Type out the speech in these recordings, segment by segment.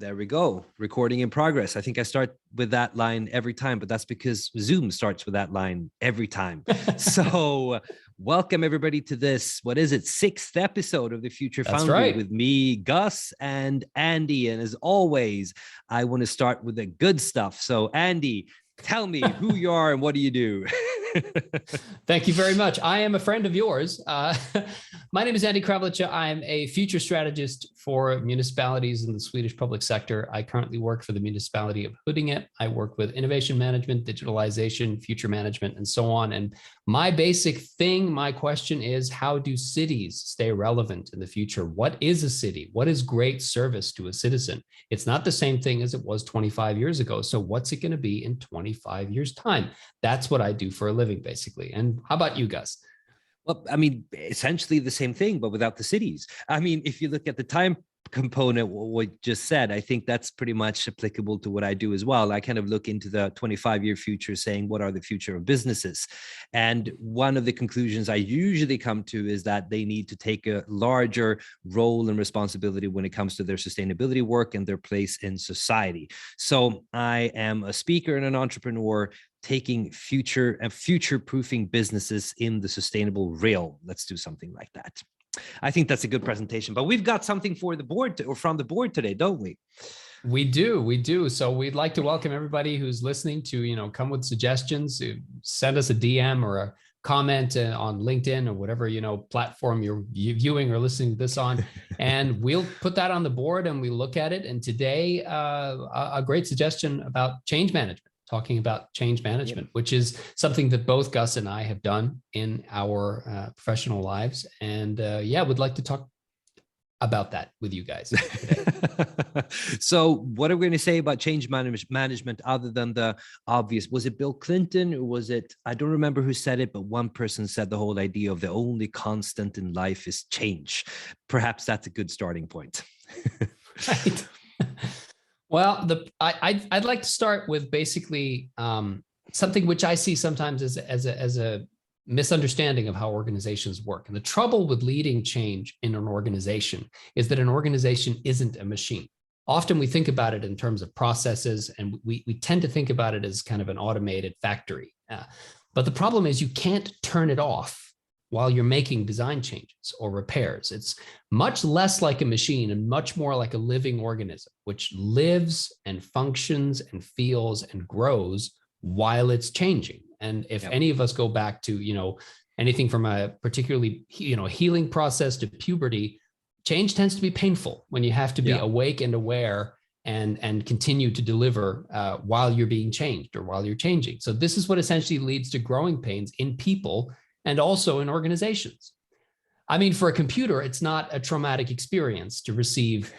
There we go. Recording in progress. I think I start with that line every time, but that's because Zoom starts with that line every time. So welcome everybody to this, what is it, 6th episode of the Future Foundry with me, Gus, and Andy. And as always, I want to start with the good stuff. So Andy, tell me who you are and what do you do? Thank you very much. I am a friend of yours. My name is Andy Kravlicha. I'm a future strategist for municipalities in the Swedish public sector. I currently work for the municipality of Huddinge. I work with innovation management, digitalization, future management, and so on. And my basic thing, my question is, how do cities stay relevant in the future? What is a city? What is great service to a citizen? It's not the same thing as it was 25 years ago. So what's it going to be in 25 years' time? That's what I do for a living, basically. And how about you, Gus? Well, I mean, essentially the same thing, but without the cities. I mean, if you look at the time component, what you just said, I think that's pretty much applicable to what I do as well. I kind of look into the 25-year future saying, what are the future of businesses? And one of the conclusions I usually come to is that they need to take a larger role and responsibility when it comes to their sustainability work and their place in society. So I am a speaker and an entrepreneur taking future-proofing businesses in the sustainable realm. Let's do something like that. I think that's a good presentation, but we've got something for the board or from the board today, don't we? We do. So we'd like to welcome everybody who's listening to, come with suggestions, send us a DM or a comment on LinkedIn or whatever, platform you're viewing or listening to this on, and we'll put that on the board and we look at it. And today, a great suggestion about change management. Talking about change management, which is something that both Gus and I have done in our professional lives. And would like to talk about that with you guys today. So what are we going to say about change management other than the obvious? Was it Bill Clinton or was it, I don't remember who said it, but one person said the whole idea of the only constant in life is change. Perhaps that's a good starting point. Right. Well, I'd like to start with basically something which I see sometimes as a misunderstanding of how organizations work. And the trouble with leading change in an organization is that an organization isn't a machine. Often we think about it in terms of processes, and we tend to think about it as kind of an automated factory. But the problem is you can't turn it off while you're making design changes or repairs. It's much less like a machine and much more like a living organism, which lives and functions and feels and grows while it's changing. And if any of us go back to, anything from a particularly, healing process to puberty, change tends to be painful when you have to be awake and aware and continue to deliver while you're being changed or while you're changing. So this is what essentially leads to growing pains in people and also in organizations. I mean, for a computer, it's not a traumatic experience to receive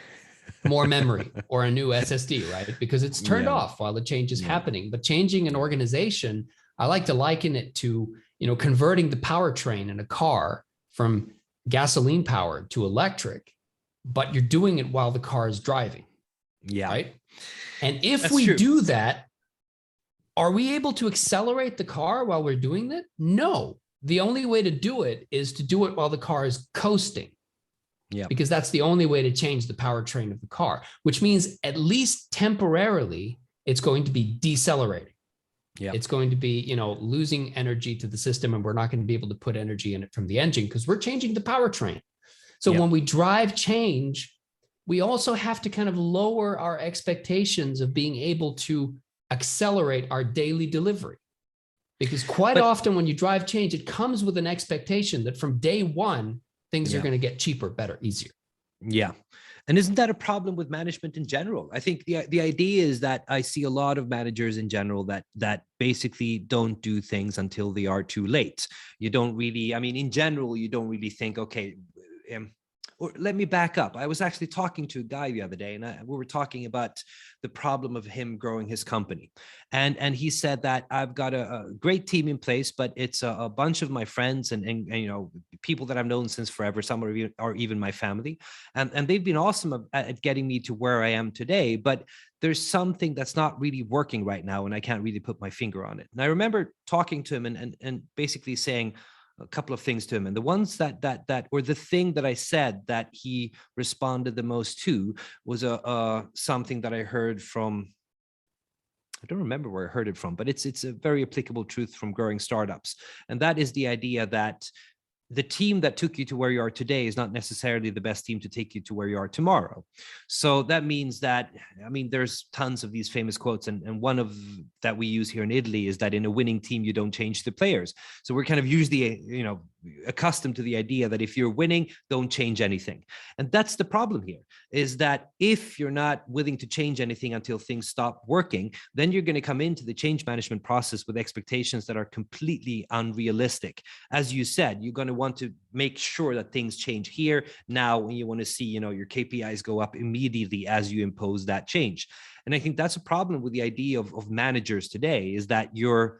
more memory or a new SSD, right? Because it's turned off while the change is happening. But changing an organization, I like to liken it to, converting the powertrain in a car from gasoline powered to electric, but you're doing it while the car is driving. Yeah. Right. And if we do that, are we able to accelerate the car while we're doing that? No. The only way to do it is to do it while the car is coasting. Yeah. Because that's the only way to change the powertrain of the car, which means at least temporarily, it's going to be decelerating. Yeah. It's going to be, losing energy to the system, and we're not going to be able to put energy in it from the engine because we're changing the powertrain. So when we drive change, we also have to kind of lower our expectations of being able to accelerate our daily delivery. Because quite often when you drive change, it comes with an expectation that from day one, things are going to get cheaper, better, easier. Yeah. And isn't that a problem with management in general? I think the idea is that I see a lot of managers in general that basically don't do things until they are too late. You don't really, in general, you don't really think, okay, or let me back up. I was actually talking to a guy the other day, and we were talking about the problem of him growing his company. And he said that I've got a great team in place, but it's a bunch of my friends and people that I've known since forever. Some are even my family. And they've been awesome at getting me to where I am today. But there's something that's not really working right now, and I can't really put my finger on it. And I remember talking to him and basically saying, a couple of things to him, and the ones that or the thing that I said that he responded the most to was something that I heard from. I don't remember where I heard it from, but it's a very applicable truth from growing startups, and that is the idea that the team that took you to where you are today is not necessarily the best team to take you to where you are tomorrow. So that means that, I mean, there's tons of these famous quotes, and one of that we use here in Italy is that in a winning team, you don't change the players. So we're kind of usually, accustomed to the idea that if you're winning, don't change anything. And that's the problem here, is that if you're not willing to change anything until things stop working, then you're going to come into the change management process with expectations that are completely unrealistic. As you said, you're going to want to make sure that things change here now, when you want to see, your KPIs go up immediately as you impose that change. And I think that's a problem with the idea of managers today, is that you're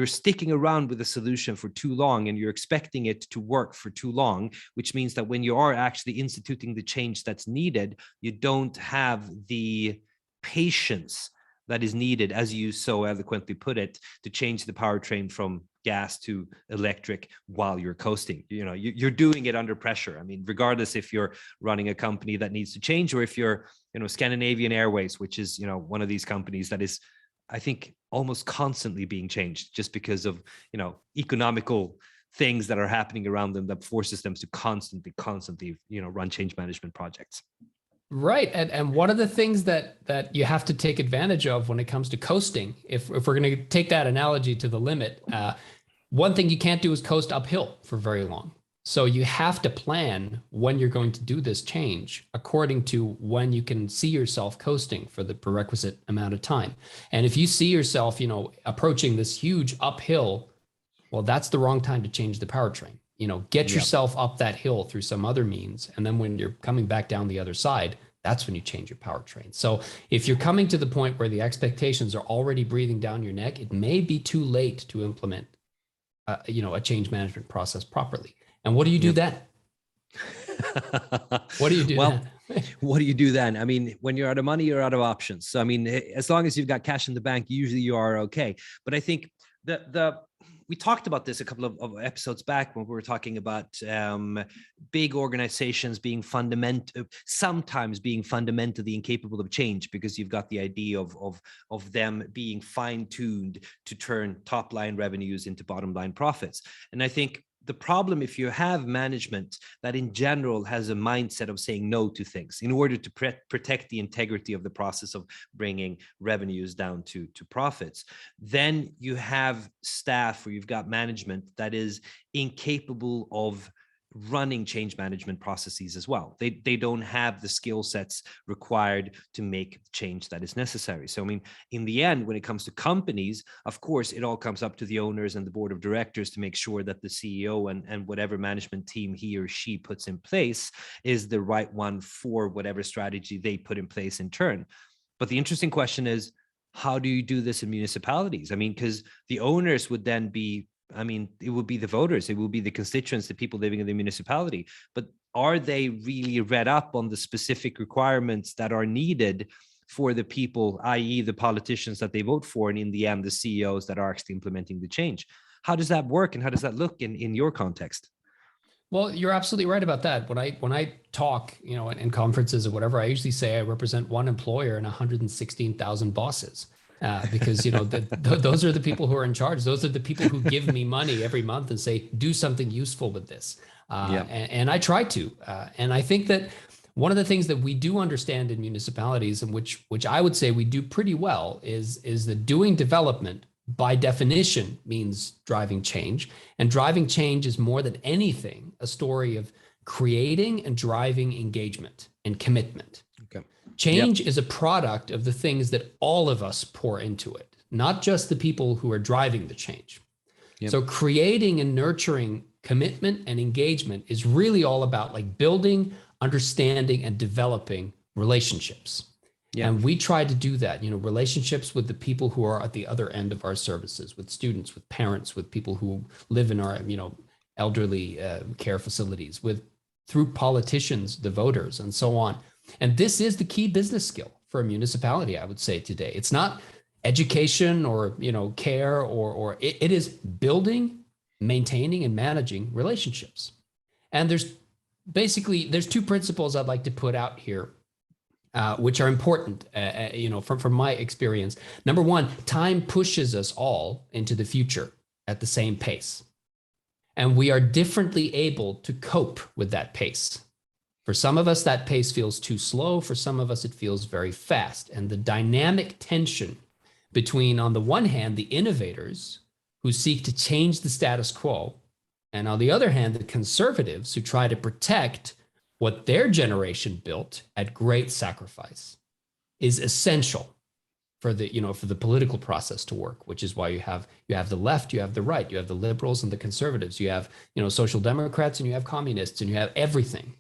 sticking around with a solution for too long and you're expecting it to work for too long, which means that when you are actually instituting the change that's needed, you don't have the patience that is needed, as you so eloquently put it, to change the powertrain from gas to electric while you're coasting. You're doing it under pressure. I mean, regardless if you're running a company that needs to change, or if you're, Scandinavian Airways, which is, one of these companies that is, I think, almost constantly being changed just because of, economical things that are happening around them that forces them to constantly, run change management projects. Right. And one of the things that you have to take advantage of when it comes to coasting, if we're going to take that analogy to the limit, one thing you can't do is coast uphill for very long. So you have to plan when you're going to do this change according to when you can see yourself coasting for the prerequisite amount of time. And if you see yourself, approaching this huge uphill, well, that's the wrong time to change the powertrain. Get yourself up that hill through some other means. And then when you're coming back down the other side, that's when you change your powertrain. So if you're coming to the point where the expectations are already breathing down your neck, it may be too late to implement, a change management process properly. And what do you do then? What do you do then? What do you do then? I mean, when you're out of money, you're out of options. So, I mean, as long as you've got cash in the bank, usually you are okay. But I think we talked about this a couple of episodes back when we were talking about big organizations sometimes being fundamentally incapable of change, because you've got the idea of them being fine-tuned to turn top-line revenues into bottom-line profits. And I think the problem, if you have management that in general has a mindset of saying no to things in order to protect the integrity of the process of bringing revenues down to profits, then you have staff, or you've got management that is incapable of running change management processes as well. They don't have the skill sets required to make change that is necessary. So, I mean, in the end, when it comes to companies, of course, it all comes up to the owners and the board of directors to make sure that the CEO and whatever management team he or she puts in place is the right one for whatever strategy they put in place in turn. But the interesting question is, how do you do this in municipalities? I mean, because the owners would then be, it will be the voters, it will be the constituents, the people living in the municipality. But are they really read up on the specific requirements that are needed for the people, i.e. the politicians that they vote for, and in the end, the CEOs that are actually implementing the change? How does that work, and how does that look in your context? Well, you're absolutely right about that. When I talk, in conferences or whatever, I usually say I represent one employer and 116,000 bosses. Because those are the people who are in charge. Those are the people who give me money every month and say, do something useful with this. And I try to. And I think that one of the things that we do understand in municipalities, and which I would say we do pretty well, is that doing development by definition means driving change. And driving change is more than anything a story of creating and driving engagement and commitment. Okay. Change is a product of the things that all of us pour into it, not just the people who are driving the change. So creating and nurturing commitment and engagement is really all about building, understanding, and developing relationships. And we try to do that, relationships with the people who are at the other end of our services, with students, with parents, with people who live in our, elderly care facilities, through politicians, the voters, and so on. And this is the key business skill for a municipality, I would say today. It's not education or, care, or it is building, maintaining and managing relationships. And there's two principles I'd like to put out here, which are important, from my experience. Number one, time pushes us all into the future at the same pace. And we are differently able to cope with that pace. For some of us, that pace feels too slow. For some of us, it feels very fast. And the dynamic tension between, on the one hand, the innovators who seek to change the status quo, and on the other hand, the conservatives who try to protect what their generation built at great sacrifice, is essential for the political process to work, which is why you have the left, you have the right, you have the liberals and the conservatives, you have social democrats, and you have communists, and you have everything,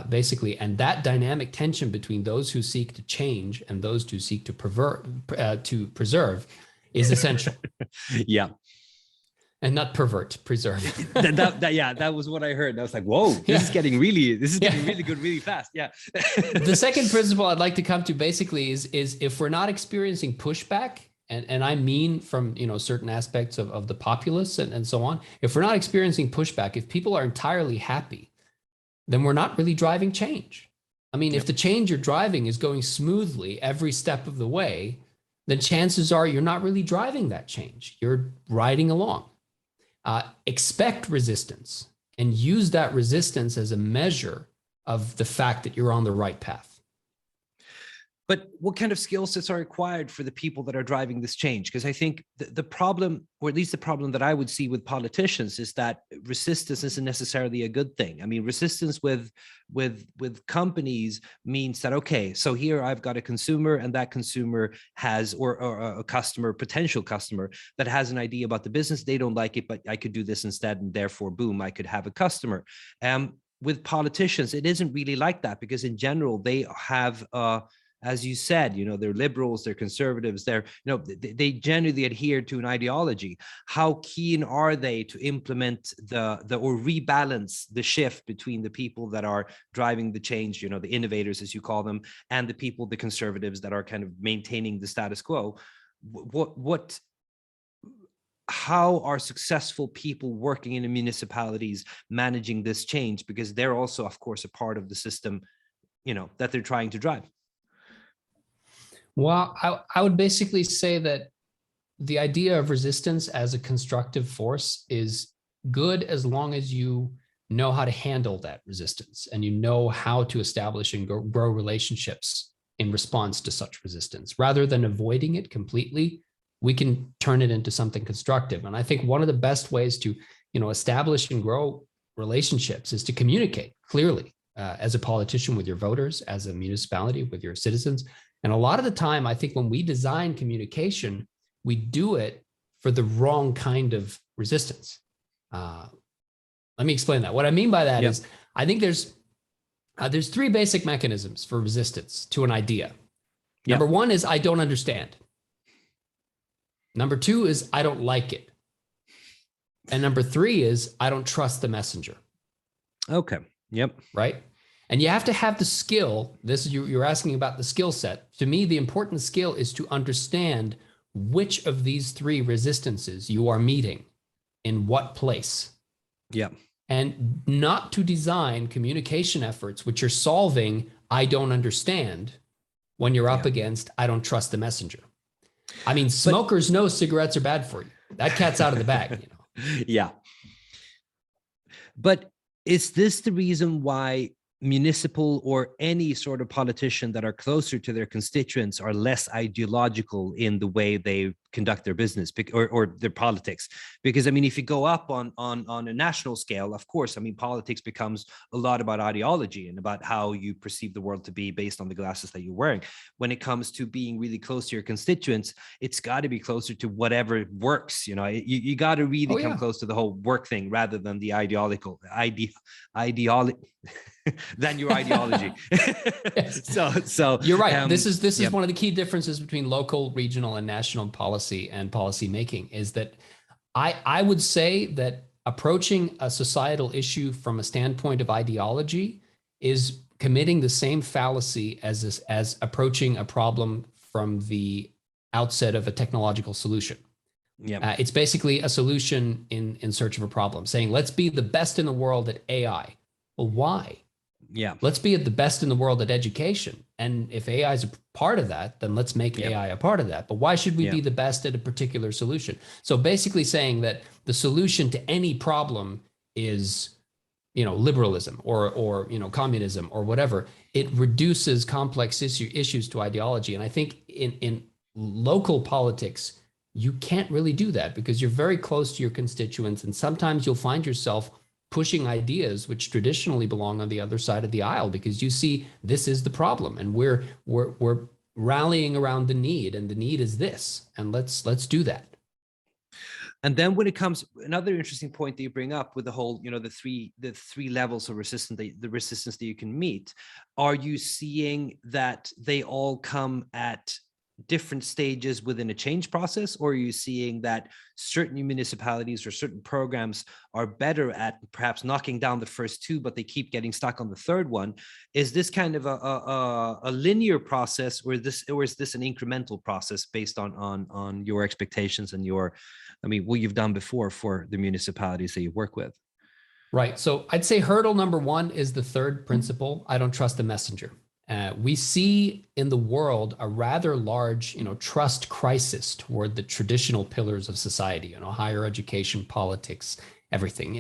basically. And that dynamic tension between those who seek to change and those who seek to preserve is essential. Yeah. And not pervert, preserve. that was what I heard. I was like, whoa, this is getting really good, really fast. Yeah. The second principle I'd like to come to basically is if we're not experiencing pushback, and I mean from certain aspects of the populace and so on, if we're not experiencing pushback, if people are entirely happy, then we're not really driving change. I mean, if the change you're driving is going smoothly every step of the way, then chances are you're not really driving that change. You're riding along. Expect resistance and use that resistance as a measure of the fact that you're on the right path. But what kind of skill sets are required for the people that are driving this change? Because I think the problem, or at least the problem that I would see with politicians, is that resistance isn't necessarily a good thing. I mean, resistance with companies means that, okay, so here I've got a consumer, and that consumer has, or a customer, potential customer, that has an idea about the business. They don't like it, but I could do this instead, and therefore, boom, I could have a customer. With politicians, it isn't really like that, because in general, they have as you said, they're liberals, they're conservatives, they generally adhere to an ideology. How keen are they to implement or rebalance the shift between the people that are driving the change, the innovators, as you call them, and the conservatives that are kind of maintaining the status quo? How are successful people working in the municipalities managing this change? Because they're also, of course, a part of the system, that they're trying to drive. Well, I would basically say that the idea of resistance as a constructive force is good as long as you know how to handle that resistance, and you know how to establish and grow relationships in response to such resistance. Rather than avoiding it completely, we can turn it into something constructive. And I think one of the best ways to establish and grow relationships is to communicate clearly, as a politician with your voters, as a municipality with your citizens. And a lot of the time, I think when we design communication, we do it for the wrong kind of resistance. Let me explain that. What I mean by that is, I think there's three basic mechanisms for resistance to an idea. Number one is, I don't understand. Number two is, I don't like it. And number three is, I don't trust the messenger. Okay. Yep. Right. And you have to have the skill. You're asking about the skill set. To me, the important skill is to understand which of these three resistances you are meeting in what place. Yeah. And not to design communication efforts which are solving, I don't understand, when you're up against, I don't trust the messenger. I mean, smokers know cigarettes are bad for you. That cat's out of the bag. Yeah. But is this the reason why municipal or any sort of politician that are closer to their constituents are less ideological in the way they conduct their business or their politics? Because I mean, if you go up on a national scale, of course, I mean, politics becomes a lot about ideology and about how you perceive the world to be based on the glasses that you're wearing. When it comes to being really close to your constituents, it's got to be closer to whatever works. You got to really come close to the whole work thing rather than the ideology than your ideology. So you're right. This is one of the key differences between local, regional, and national policy and policy making, is that I would say that approaching a societal issue from a standpoint of ideology is committing the same fallacy as approaching a problem from the outset of a technological solution. Yeah. It's basically a solution in search of a problem, saying, let's be the best in the world at AI. Well, why? Yeah. Let's be at the best in the world at education. And if AI is a part of that, then let's make AI a part of that. But why should we be the best at a particular solution? So basically saying that the solution to any problem is, liberalism or communism or whatever. It reduces complex issues to ideology. And I think in local politics, you can't really do that because you're very close to your constituents. And sometimes you'll find yourself pushing ideas which traditionally belong on the other side of the aisle because you see this is the problem and we're rallying around the need, and the need is this, and let's do that. And then when it comes, another interesting point that you bring up with the whole, the three levels of resistance, the resistance that you can meet, are you seeing that they all come at different stages within a change process, or are you seeing that certain municipalities or certain programs are better at perhaps knocking down the first two, but they keep getting stuck on the third one? Is this kind of a linear process, or is this an incremental process based on your expectations and what you've done before for the municipalities that you work with? Right. So I'd say hurdle number one is the third principle. I don't trust the messenger. We see in the world a rather large, trust crisis toward the traditional pillars of society, higher education, politics, everything.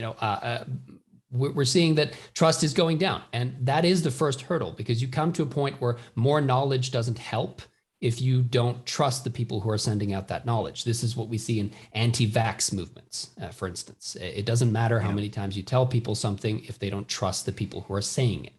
We're seeing that trust is going down. And that is the first hurdle, because you come to a point where more knowledge doesn't help if you don't trust the people who are sending out that knowledge. This is what we see in anti-vax movements, for instance. It doesn't matter how many times you tell people something if they don't trust the people who are saying it.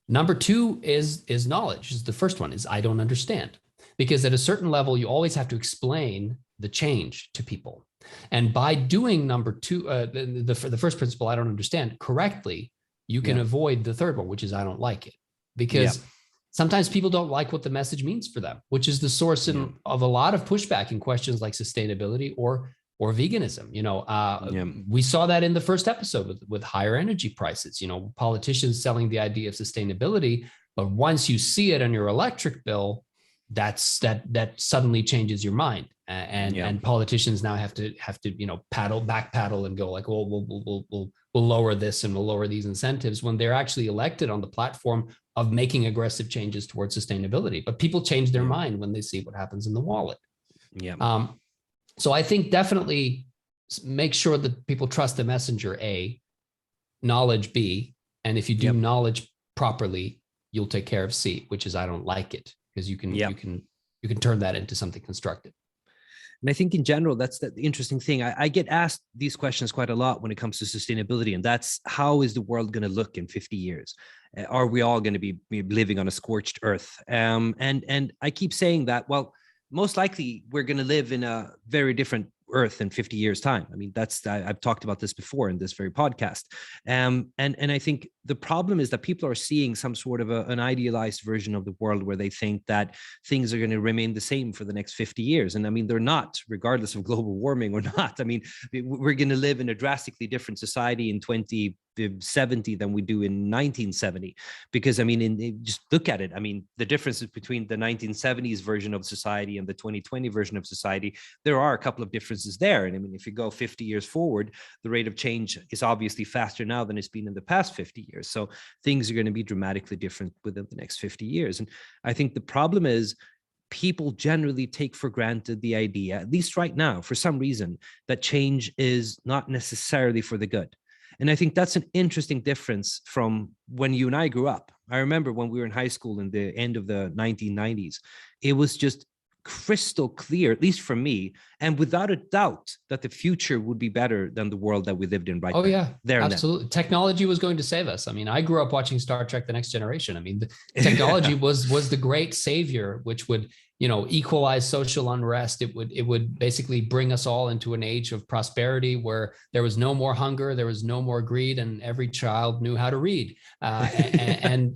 Number two is knowledge. The first one is I don't understand, because at a certain level, you always have to explain the change to people. And by doing number two, the first principle, I don't understand, correctly, you can avoid the third one, which is I don't like it. Because sometimes people don't like what the message means for them, which is the source of a lot of pushback in questions like sustainability or veganism. We saw that in the first episode with higher energy prices, politicians selling the idea of sustainability, but once you see it on your electric bill, that suddenly changes your mind. And politicians now have to back paddle and go like, well, we'll lower this and we'll lower these incentives, when they're actually elected on the platform of making aggressive changes towards sustainability. But people change their mind when they see what happens in the wallet. So I think definitely make sure that people trust the messenger, A, knowledge, B, and if you do knowledge properly, you'll take care of C, which is I don't like it, because you can turn that into something constructive. And I think in general, that's the interesting thing. I get asked these questions quite a lot when it comes to sustainability, and that's, how is the world going to look in 50 years? Are we all going to be living on a scorched earth? And I keep saying that, well, most likely we're going to live in a very different earth in 50 years time. I've talked about this before in this very podcast. And I think the problem is that people are seeing some sort of an idealized version of the world where they think that things are going to remain the same for the next 50 years. And they're not, regardless of global warming or not. We're going to live in a drastically different society in 2070 than we do in 1970, because just look at it. The differences between the 1970s version of society and the 2020 version of society, there are a couple of differences there. And if you go 50 years forward, the rate of change is obviously faster now than it's been in the past 50 years. So things are going to be dramatically different within the next 50 years. And I think the problem is people generally take for granted the idea, at least right now, for some reason, that change is not necessarily for the good. And I think that's an interesting difference from when you and I grew up. I remember when we were in high school in the end of the 1990s, it was just crystal clear, at least for me, and without a doubt, that the future would be better than the world that we lived in right now. Oh, yeah, absolutely. Technology was going to save us. I grew up watching Star Trek: The Next Generation. The technology was the great savior, which would, equalize social unrest. It would basically bring us all into an age of prosperity where there was no more hunger, there was no more greed, and every child knew how to read. And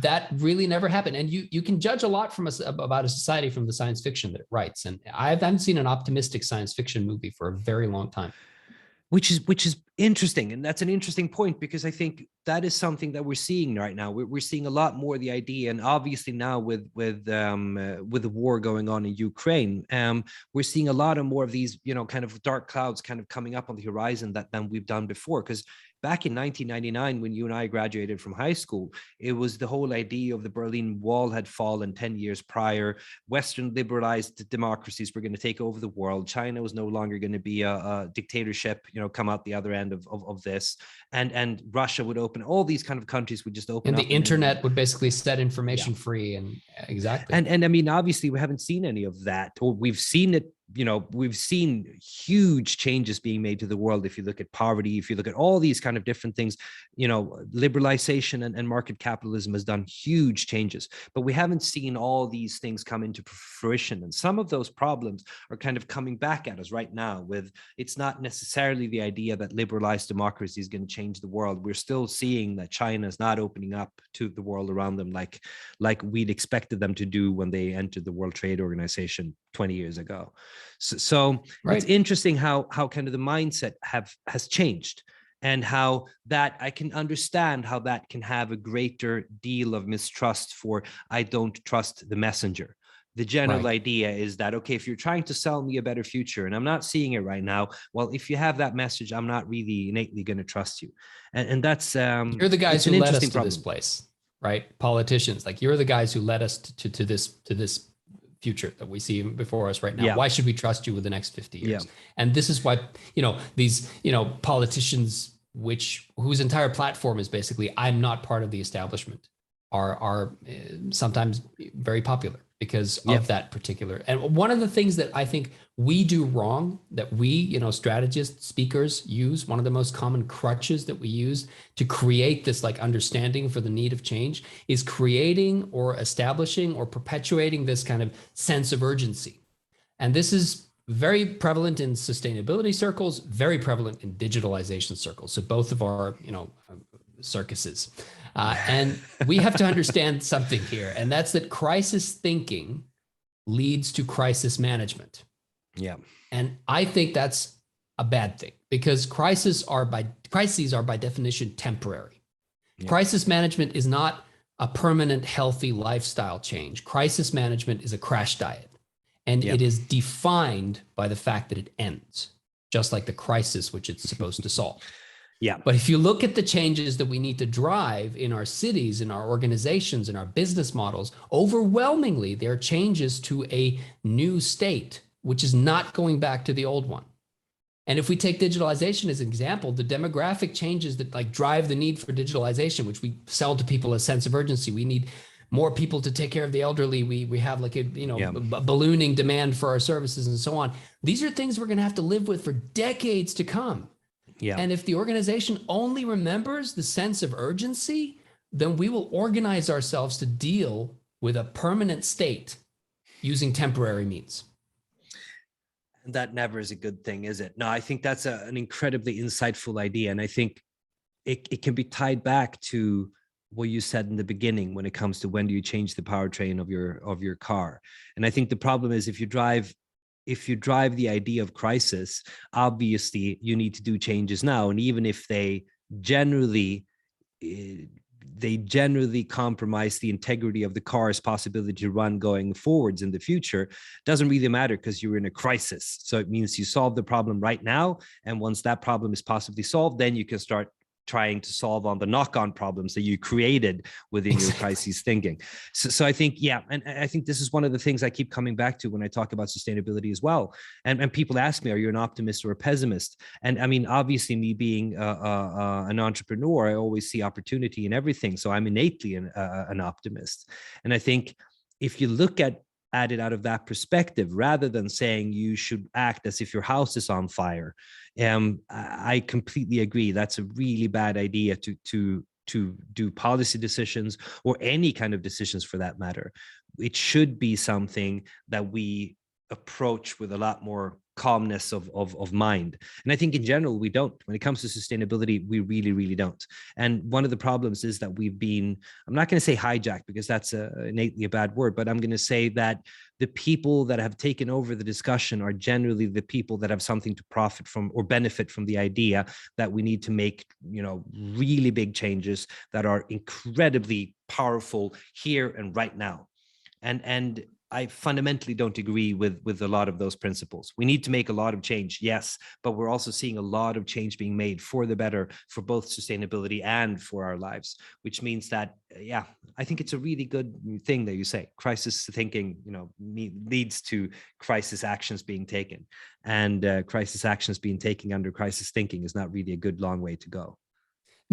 that really never happened. And you can judge a lot about a society from the science fiction that it writes. And I haven't seen an optimistic science fiction movie for a very long time. which is interesting, and that's an interesting point, because I think that is something that we're seeing right now. We're seeing a lot more the idea, and obviously now with the war going on in Ukraine, we're seeing a lot of more of these, you know, kind of dark clouds kind of coming up on the horizon than we've done before. Because back in 1999, when you and I graduated from high school, it was the whole idea of the Berlin Wall had fallen 10 years prior. Western liberalized democracies were going to take over the world. China was no longer going to be a dictatorship, you know, come out the other end of this. And Russia would open, all these kind of countries would just open And up. the internet would basically set information free, and exactly. And I mean, obviously, we haven't seen any of that, or we've seen it. You know, we've seen huge changes being made to the world. If you look at poverty, if you look at all these kind of different things, you know, liberalization and market capitalism has done huge changes, but we haven't seen all these things come into fruition. And some of those problems are kind of coming back at us right now. With, it's not necessarily the idea that liberalized democracy is going to change the world. We're still seeing that China is not opening up to the world around them like we'd expected them to do when they entered the World Trade Organization 20 years ago. So Right. It's interesting how kind of the mindset has changed, and how that I can understand how that can have a greater deal of mistrust for, I don't trust the messenger. The general idea is that, okay, if you're trying to sell me a better future and I'm not seeing it right now, well, if you have that message, I'm not really innately going to trust you. And that's you're the guys who led us to this place, right? Politicians, like, you're the guys who led us to this future that we see before us right now. Yeah. Why should we trust you with the next 50 years? Yeah. And this is why, you know, these, you know, politicians, whose entire platform is basically, I'm not part of the establishment, are sometimes very popular because of that particular. And one of the things that I think we do wrong, that we, you know, strategists, speakers use, one of the most common crutches that we use to create this like understanding for the need of change, is creating or establishing or perpetuating this kind of sense of urgency. And this is very prevalent in sustainability circles, very prevalent in digitalization circles. So both of our, you know, circuses. And we have to understand something here, and that's that crisis thinking leads to crisis management. Yeah. And I think that's a bad thing, because crises are by definition temporary. Yeah. Crisis management is not a permanent healthy lifestyle change. Crisis management is a crash diet, and it is defined by the fact that it ends, just like the crisis which it's supposed to solve. Yeah. But if you look at the changes that we need to drive in our cities, in our organizations, in our business models, overwhelmingly, they're changes to a new state, which is not going back to the old one. And if we take digitalization as an example, the demographic changes that like drive the need for digitalization, which we sell to people a sense of urgency. We need more people to take care of the elderly. We have like a, you know, ballooning demand for our services and so on. These are things we're going to have to live with for decades to come. Yeah. And if the organization only remembers the sense of urgency, then we will organize ourselves to deal with a permanent state using temporary means. And that never is a good thing, is it? No, I think that's an incredibly insightful idea. And I think it can be tied back to what you said in the beginning when it comes to when do you change the powertrain of your car. And I think the problem is if you drive the idea of crisis, obviously you need to do changes now. And even if they generally compromise the integrity of the car's possibility to run going forwards in the future, doesn't really matter because you're in a crisis. So it means you solve the problem right now. And once that problem is possibly solved, then you can start trying to solve on the knock-on problems that you created within your crisis thinking. So I think, and I think this is one of the things I keep coming back to when I talk about sustainability as well. And people ask me, are you an optimist or a pessimist? And I mean, obviously me being an entrepreneur, I always see opportunity in everything. So I'm innately an optimist. And I think if you look at it out of that perspective, rather than saying you should act as if your house is on fire, I completely agree. That's a really bad idea to do policy decisions or any kind of decisions for that matter. It should be something that we approach with a lot more calmness of mind. And I think in general, we don't. When it comes to sustainability, we really, really don't. And one of the problems is that we've been, I'm not going to say hijacked because that's innately a bad word, but I'm going to say that the people that have taken over the discussion are generally the people that have something to profit from or benefit from the idea that we need to make, really big changes that are incredibly powerful here and right now. And I fundamentally don't agree with a lot of those principles. We need to make a lot of change, yes, but we're also seeing a lot of change being made for the better for both sustainability and for our lives, which means that, yeah, I think it's a really good thing that you say. Crisis thinking, leads to crisis actions being taken, and crisis actions being taken under crisis thinking is not really a good long way to go.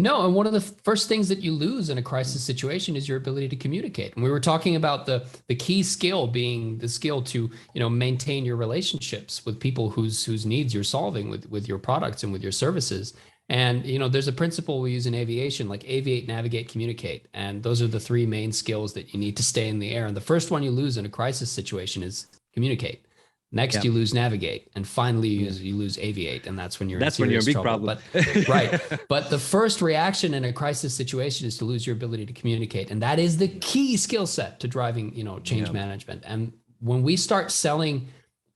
No, and one of the first things that you lose in a crisis situation is your ability to communicate. And we were talking about the key skill being the skill to, maintain your relationships with people whose needs you're solving with your products and with your services. And, there's a principle we use in aviation, like aviate, navigate, communicate. And those are the three main skills that you need to stay in the air. And the first one you lose in a crisis situation is communicate. Next, you lose navigate, and finally you lose aviate, and that's when you're in serious big trouble. problem. But right, but the first reaction in a crisis situation is to lose your ability to communicate, and that is the key skill set to driving, change management. And when we start selling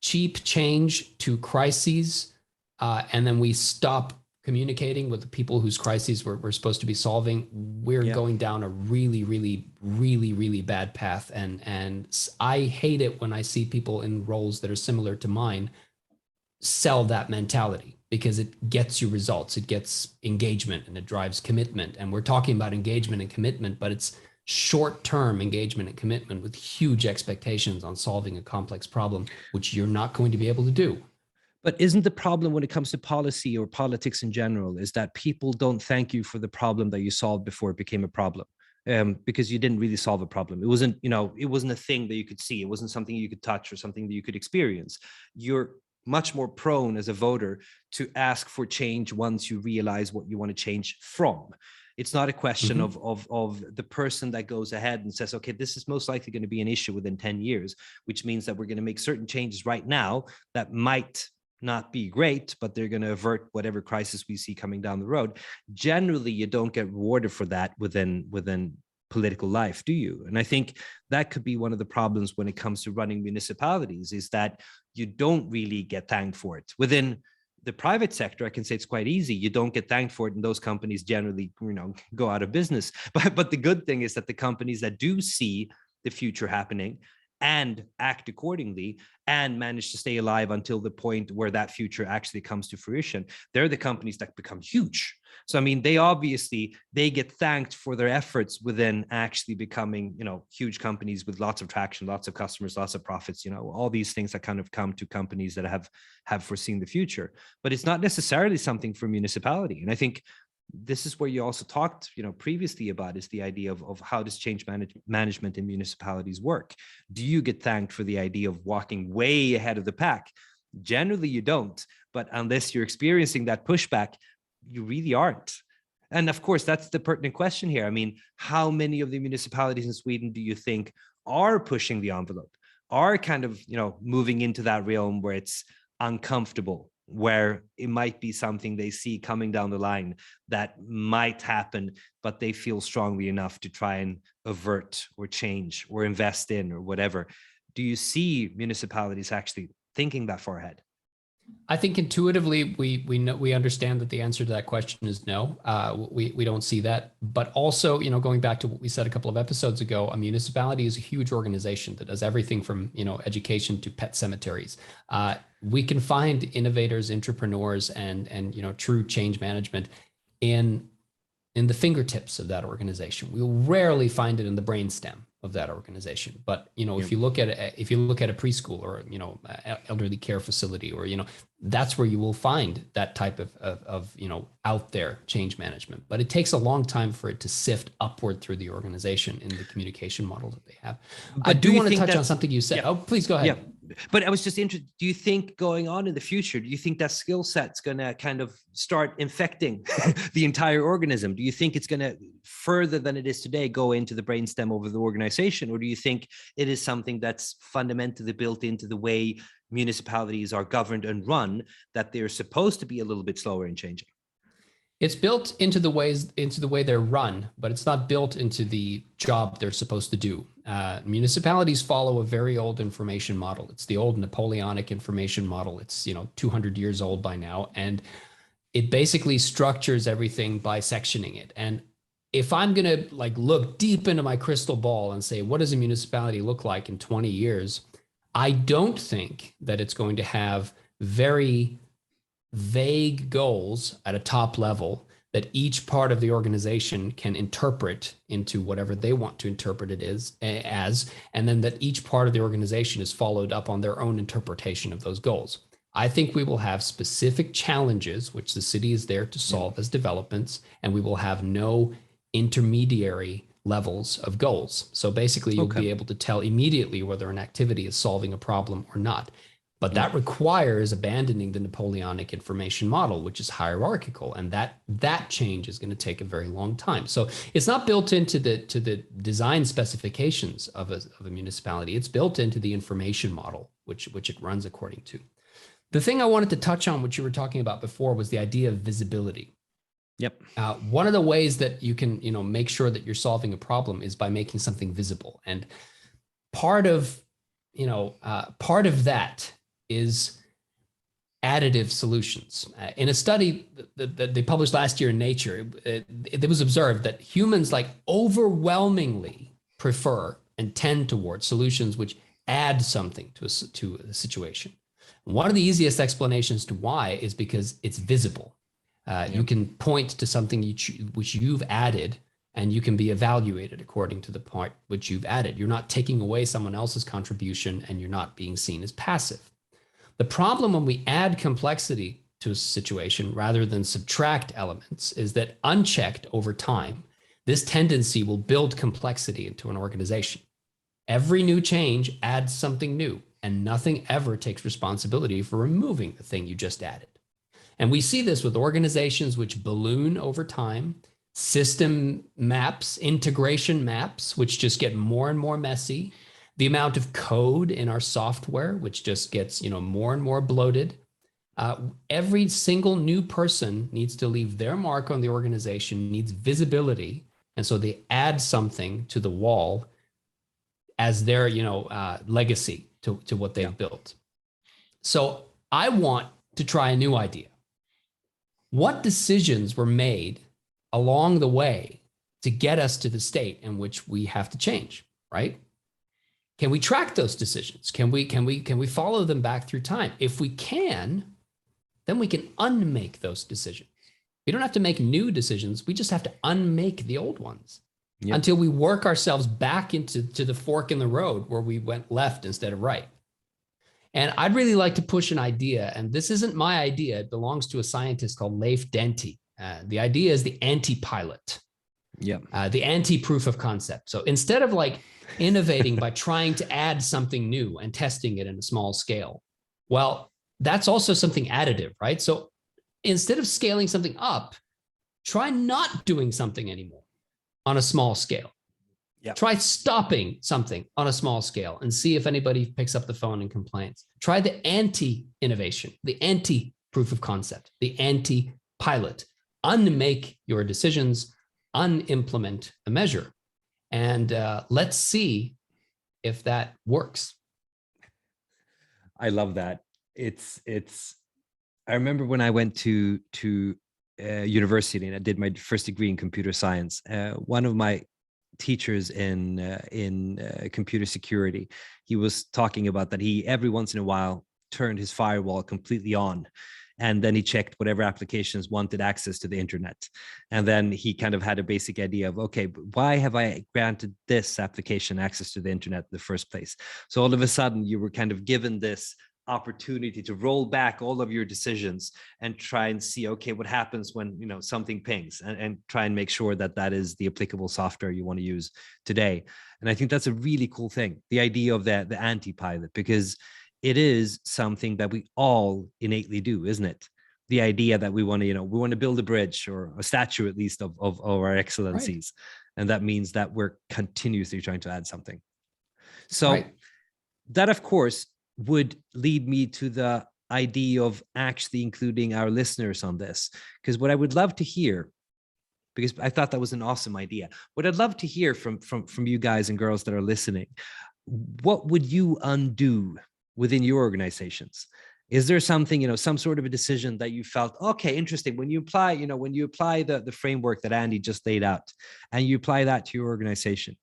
cheap change to crises, and then we stop communicating with the people whose crises we're supposed to be solving, we're going down a really, really, really, really bad path. And I hate it when I see people in roles that are similar to mine sell that mentality, because it gets you results, it gets engagement, and it drives commitment. And we're talking about engagement and commitment, but it's short-term engagement and commitment with huge expectations on solving a complex problem, which you're not going to be able to do. But isn't the problem when it comes to policy or politics in general is that people don't thank you for the problem that you solved before it became a problem? Because you didn't really solve a problem. It wasn't, it wasn't a thing that you could see. It wasn't something you could touch or something that you could experience. You're much more prone as a voter to ask for change once you realize what you want to change from. It's not a question of the person that goes ahead and says, okay, this is most likely going to be an issue within 10 years, which means that we're going to make certain changes right now that might not be great, but they're going to avert whatever crisis we see coming down the road. Generally, you don't get rewarded for that within political life, do you? And I think that could be one of the problems when it comes to running municipalities, is that you don't really get thanked for it. Within the private sector, I can say it's quite easy. You don't get thanked for it, and those companies generally, go out of business. But the good thing is that the companies that do see the future happening and act accordingly and manage to stay alive until the point where that future actually comes to fruition, they're the companies that become huge. So, I mean, they get thanked for their efforts within actually becoming, huge companies with lots of traction, lots of customers, lots of profits, all these things that kind of come to companies that have foreseen the future. But it's not necessarily something for municipality. And I think this is where you also talked, previously about, is the idea of how does change management in municipalities work? Do you get thanked for the idea of walking way ahead of the pack? Generally, you don't, but unless you're experiencing that pushback, you really aren't. And of course, that's the pertinent question here. I mean, how many of the municipalities in Sweden do you think are pushing the envelope, are kind of, moving into that realm where it's uncomfortable, where it might be something they see coming down the line that might happen, but they feel strongly enough to try and avert or change or invest in or whatever? Do you see municipalities actually thinking that far ahead? I think intuitively we understand that the answer to that question is no. We don't see that. But also, going back to what we said a couple of episodes ago, a municipality is a huge organization that does everything from education to pet cemeteries. We can find innovators, entrepreneurs, and true change management in the fingertips of that organization. We'll rarely find it in the brainstem of that organization. But if you look at a preschool or elderly care facility, or that's where you will find that type of out there change management. But it takes a long time for it to sift upward through the organization in the communication model that they have. But I do want to touch on something you said. Yeah. Oh, please go ahead. Yeah. But I was just interested, do you think going on in the future, do you think that skill set's going to kind of start infecting the entire organism? Do you think it's going to, further than it is today, go into the brainstem of the organization? Or do you think it is something that's fundamentally built into the way municipalities are governed and run, that they're supposed to be a little bit slower in changing? It's built into the way they're run, but it's not built into the job they're supposed to do. Municipalities follow a very old information model. It's the old Napoleonic information model. It's 200 years old by now, and it basically structures everything by sectioning it. And if I'm gonna look deep into my crystal ball and say, what does a municipality look like in 20 years? I don't think that it's going to have very vague goals at a top level that each part of the organization can interpret into whatever they want to interpret it as, and then that each part of the organization is followed up on their own interpretation of those goals. I think we will have specific challenges, which the city is there to solve as developments, and we will have no intermediary levels of goals. So basically, you'll be able to tell immediately whether an activity is solving a problem or not. But that requires abandoning the Napoleonic information model, which is hierarchical, and that change is going to take a very long time. So it's not built into the design specifications of a municipality. It's built into the information model, which it runs according to. The thing I wanted to touch on, which you were talking about before, was the idea of visibility. Yep. One of the ways that you can make sure that you're solving a problem is by making something visible, and part of that is additive solutions. In a study that they published last year in Nature, it was observed that humans overwhelmingly prefer and tend towards solutions which add something to a situation. One of the easiest explanations to why is because it's visible. You can point to something which you've added, and you can be evaluated according to the part which you've added. You're not taking away someone else's contribution, and you're not being seen as passive. The problem when we add complexity to a situation rather than subtract elements is that unchecked over time, this tendency will build complexity into an organization. Every new change adds something new, and nothing ever takes responsibility for removing the thing you just added. And we see this with organizations which balloon over time, system maps, integration maps, which just get more and more messy, the amount of code in our software, which just gets more and more bloated. Every single new person needs to leave their mark on the organization, needs visibility. And so they add something to the wall as their legacy to what they've built. So I want to try a new idea. What decisions were made along the way to get us to the state in which we have to change, right? Can we track those decisions? Can we follow them back through time? If we can, then we can unmake those decisions. We don't have to make new decisions. We just have to unmake the old ones until we work ourselves back into the fork in the road where we went left instead of right. And I'd really like to push an idea, and this isn't my idea. It belongs to a scientist called Leif Denty. The idea is the anti-pilot, the anti-proof of concept. So instead of innovating by trying to add something new and testing it in a small scale, well, that's also something additive, right? So instead of scaling something up, try not doing something anymore on a small scale. Try stopping something on a small scale and see if anybody picks up the phone and complains. Try the anti-innovation, the anti-proof of concept, the anti-pilot. Unmake your decisions, unimplement a measure, and let's see if that works. I love that. I remember when I went to university and I did my first degree in computer science. One of my teachers in computer security, he was talking about that he every once in a while turned his firewall completely on, and then he checked whatever applications wanted access to the internet, and then he kind of had a basic idea of, okay, but why have I granted this application access to the internet in the first place? So all of a sudden you were kind of given this opportunity to roll back all of your decisions and try and see, okay, what happens when something pings, and try and make sure that that is the applicable software you want to use today. And I think that's a really cool thing, the idea of the anti-pilot, because it is something that we all innately do, isn't it? The idea that we want to build a bridge or a statue at least of our excellencies, and that means that we're continuously trying to add something. So that, of course, would lead me to the idea of actually including our listeners on this. Because what I would love to hear, because I thought that was an awesome idea, what I'd love to hear from you guys and girls that are listening, what would you undo within your organizations? Is there something, some sort of a decision that you felt, okay, interesting, when you apply, when you apply the framework that Andy just laid out and you apply that to your organization,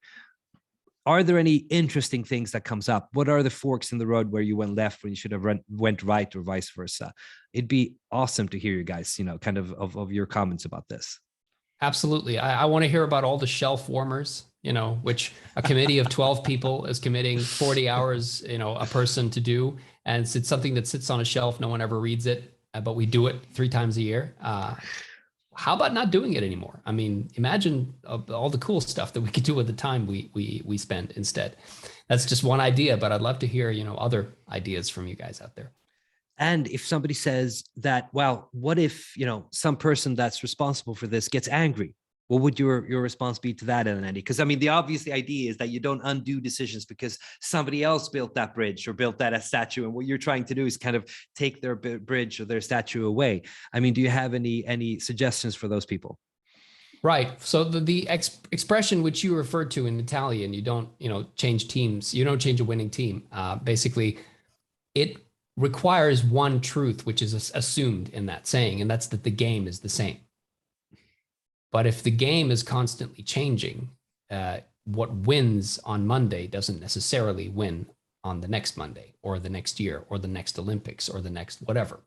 are there any interesting things that comes up? What are the forks in the road where you went left when you should have went right, or vice versa? It'd be awesome to hear you guys, kind of your comments about this. Absolutely. I want to hear about all the shelf warmers, which a committee of 12 people is committing 40 hours, a person to do. And it's something that sits on a shelf. No one ever reads it, but we do it 3 times a year. How about not doing it anymore? I mean, imagine all the cool stuff that we could do with the time we spend instead. That's just one idea, but I'd love to hear, other ideas from you guys out there. And if somebody says that, well, what if, some person that's responsible for this gets angry? What would your response be to that, Andy? Because I mean, the obvious idea is that you don't undo decisions because somebody else built that bridge or built that statue. And what you're trying to do is kind of take their bridge or their statue away. I mean, do you have any suggestions for those people? Right. So the expression which you referred to in Italian, you don't, change teams. You don't change a winning team. Basically, it requires one truth, which is assumed in that saying, and that's that the game is the same. But if the game is constantly changing, what wins on Monday doesn't necessarily win on the next Monday or the next year or the next Olympics or the next whatever.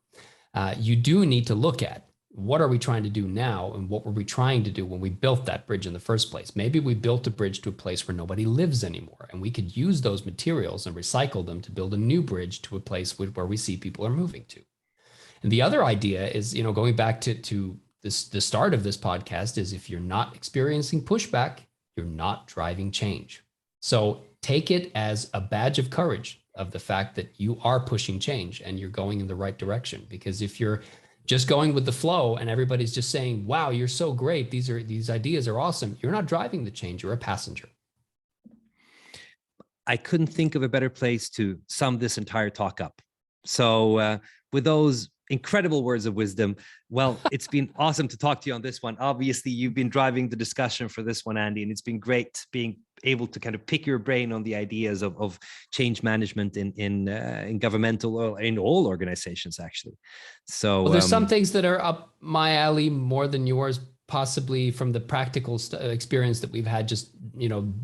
You do need to look at what are we trying to do now and what were we trying to do when we built that bridge in the first place? Maybe we built a bridge to a place where nobody lives anymore, and we could use those materials and recycle them to build a new bridge to a place where we see people are moving to. And the other idea is, going back to the start of this podcast, is if you're not experiencing pushback, you're not driving change. So take it as a badge of courage of the fact that you are pushing change and you're going in the right direction. Because if you're just going with the flow and everybody's just saying, wow, you're so great, these ideas are awesome, you're not driving the change, you're a passenger. I couldn't think of a better place to sum this entire talk up. So with those incredible words of wisdom, well, it's been awesome to talk to you on this one. Obviously, you've been driving the discussion for this one, Andy, and it's been great being able to kind of pick your brain on the ideas of change management in governmental or in all organizations, actually. So well, there's some things that are up my alley more than yours, possibly from the practical experience that we've had just,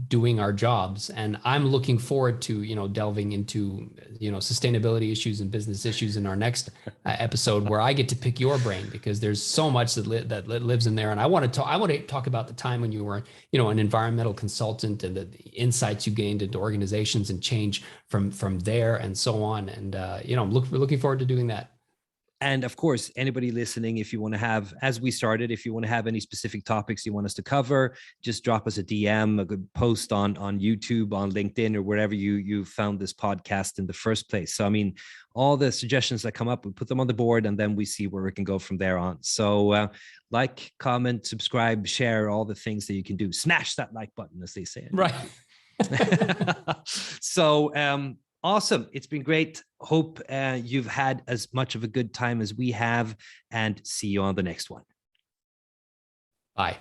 doing our jobs. And I'm looking forward to, delving into, sustainability issues and business issues in our next episode, where I get to pick your brain, because there's so much that lives in there. And I want to talk about the time when you were, an environmental consultant and the insights you gained into organizations and change from there and so on. And, I'm looking forward to doing that. And of course, anybody listening, if you want to have, as we started, if you want to have any specific topics you want us to cover, just drop us a DM, a good post on YouTube, on LinkedIn, or wherever you found this podcast in the first place. So, I mean, all the suggestions that come up, we put them on the board, and then we see where we can go from there on. So like, comment, subscribe, share, all the things that you can do. Smash that like button, as they say. Right. So, awesome. It's been great. Hope you've had as much of a good time as we have, and see you on the next one. Bye.